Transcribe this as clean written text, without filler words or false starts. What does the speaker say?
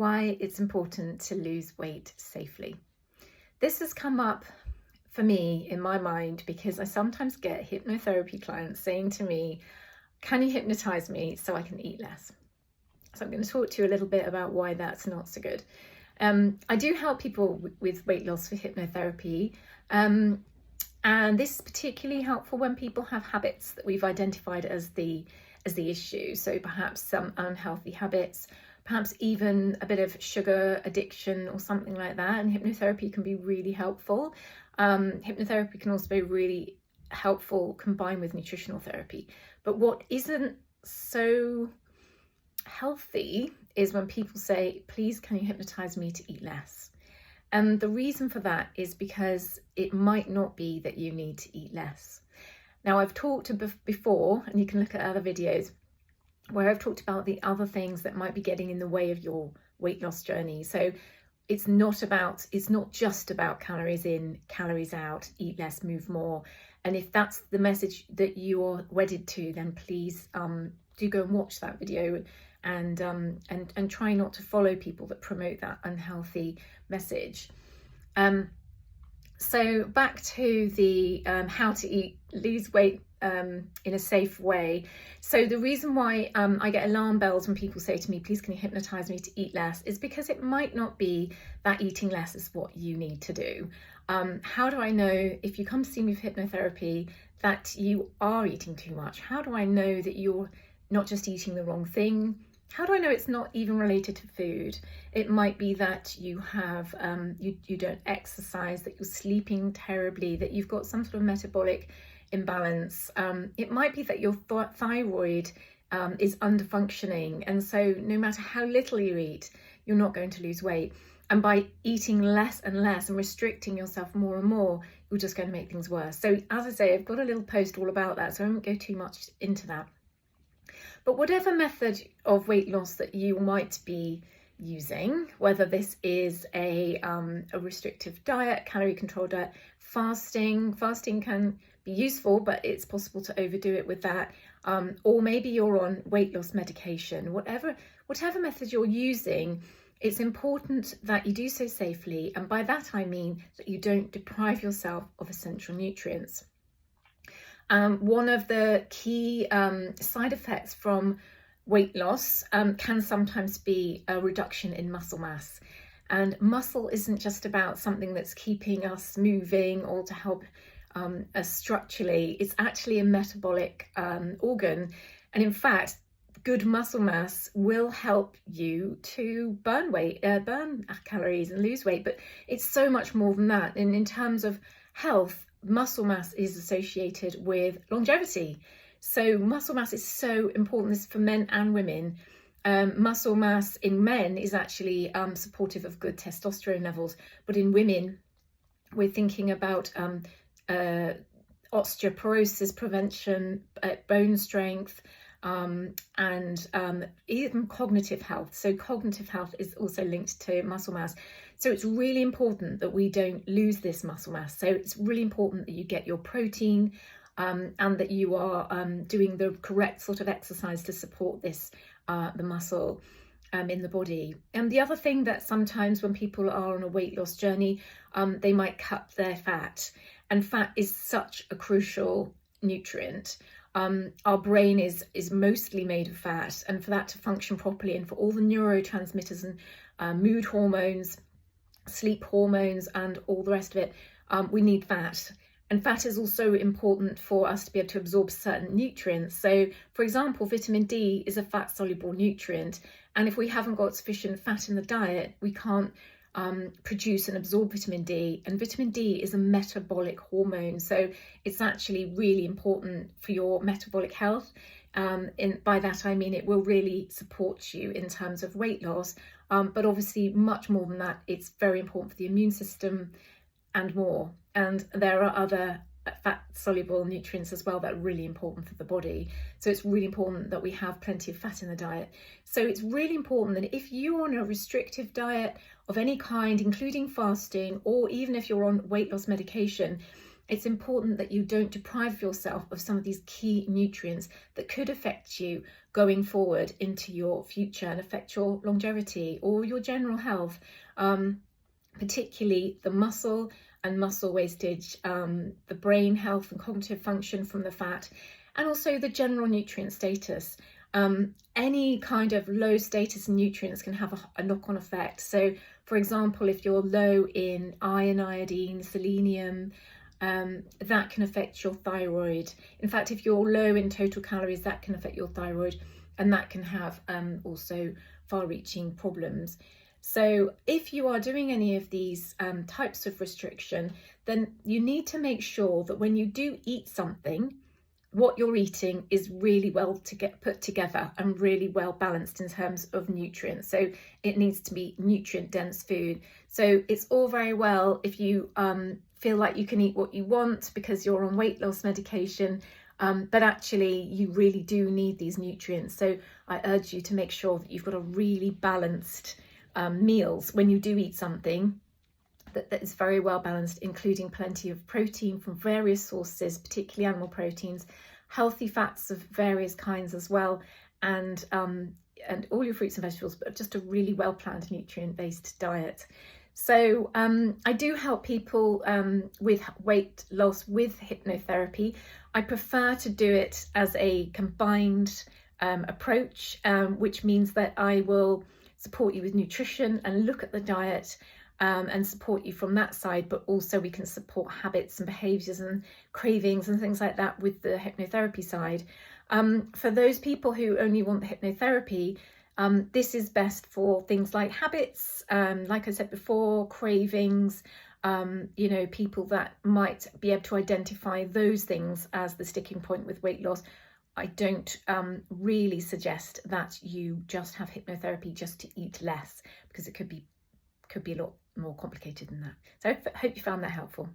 why it's important to lose weight safely. This has come up for me in my mind because I sometimes get hypnotherapy clients saying to me, can you hypnotize me so I can eat less? So I'm going to talk to you a little bit about why that's not so good. I do help people with weight loss for hypnotherapy, and this is particularly helpful when people have habits that we've identified as the issue. So perhaps some unhealthy habits, perhaps even a bit of sugar addiction or something like that, and hypnotherapy can be really helpful. Hypnotherapy can also be really helpful combined with nutritional therapy. But what isn't so healthy is when people say, please can you hypnotize me to eat less? And the reason for that is because it might not be that you need to eat less. Now, I've talked before, and you can look at other videos where I've talked about the other things that might be getting in the way of your weight loss journey. So it's not just about calories in, calories out, eat less, move more. And if that's the message that you're wedded to, then please do go and watch that video and try not to follow people that promote that unhealthy message. So back to the how to lose weight in a safe way. So the reason why I get alarm bells when people say to me, please can you hypnotize me to eat less, is because it might not be that eating less is what you need to do. How do I know if you come to see me for hypnotherapy that you are eating too much? How do I know that you're not just eating the wrong thing? How do I know it's not even related to food? It might be that you have you don't exercise, that you're sleeping terribly, that you've got some sort of metabolic imbalance. It might be that your thyroid is underfunctioning, and so no matter how little you eat, you're not going to lose weight. And by eating less and less and restricting yourself more and more, you're just going to make things worse. So as I say, I've got a little post all about that, so I won't go too much into that. But whatever method of weight loss that you might be using, whether this is a restrictive diet, calorie control diet, fasting can be useful, but it's possible to overdo it with that. Or maybe you're on weight loss medication, whatever method you're using, it's important that you do so safely. And by that, I mean that you don't deprive yourself of essential nutrients. One of the key side effects from weight loss can sometimes be a reduction in muscle mass. And muscle isn't just about something that's keeping us moving or to help us structurally. It's actually a metabolic organ. And in fact, good muscle mass will help you to burn calories and lose weight. But it's so much more than that. And in terms of health, muscle mass is associated with longevity. So muscle mass is so important. This is for men and women. Muscle mass in men is actually supportive of good testosterone levels, but in women, we're thinking about osteoporosis prevention, bone strength, and even cognitive health. So cognitive health is also linked to muscle mass. So it's really important that we don't lose this muscle mass. So it's really important that you get your protein and that you are doing the correct sort of exercise to support this, the muscle in the body. And the other thing that sometimes when people are on a weight loss journey, they might cut their fat. And fat is such a crucial nutrient. Our brain is mostly made of fat, and for that to function properly and for all the neurotransmitters and mood hormones, sleep hormones and all the rest of it, we need fat. And fat is also important for us to be able to absorb certain nutrients. So for example, vitamin D is a fat soluble nutrient, and if we haven't got sufficient fat in the diet, we can't produce and absorb vitamin D. And vitamin D is a metabolic hormone, so it's actually really important for your metabolic health. By that I mean it will really support you in terms of weight loss, but obviously much more than that, it's very important for the immune system and more. And there are other fat soluble nutrients as well that are really important for the body. So it's really important that we have plenty of fat in the diet. So it's really important that if you're on a restrictive diet of any kind, including fasting, or even if you're on weight loss medication, it's important that you don't deprive yourself of some of these key nutrients that could affect you going forward into your future and affect your longevity or your general health, particularly the muscle and muscle wastage, the brain health and cognitive function from the fat, and also the general nutrient status. Any kind of low status nutrients can have a knock-on effect. So, for example, if you're low in iron, iodine, selenium, that can affect your thyroid. In fact, if you're low in total calories, that can affect your thyroid, and that can have also far-reaching problems. So if you are doing any of these types of restriction, then you need to make sure that when you do eat something, what you're eating is really well to get put together and really well balanced in terms of nutrients. So it needs to be nutrient dense food. So it's all very well if you feel like you can eat what you want because you're on weight loss medication, but actually you really do need these nutrients. So I urge you to make sure that you've got a really balanced meals when you do eat something that is very well balanced, including plenty of protein from various sources, particularly animal proteins, healthy fats of various kinds as well, and all your fruits and vegetables, but just a really well planned nutrient based diet. So I do help people with weight loss with hypnotherapy. I prefer to do it as a combined approach, which means that I will support you with nutrition and look at the diet and support you from that side, but also we can support habits and behaviours and cravings and things like that with the hypnotherapy side. For those people who only want the hypnotherapy, this is best for things like habits, like I said before, cravings, people that might be able to identify those things as the sticking point with weight loss. I don't really suggest that you just have hypnotherapy just to eat less, because it could be a lot more complicated than that. So I hope you found that helpful.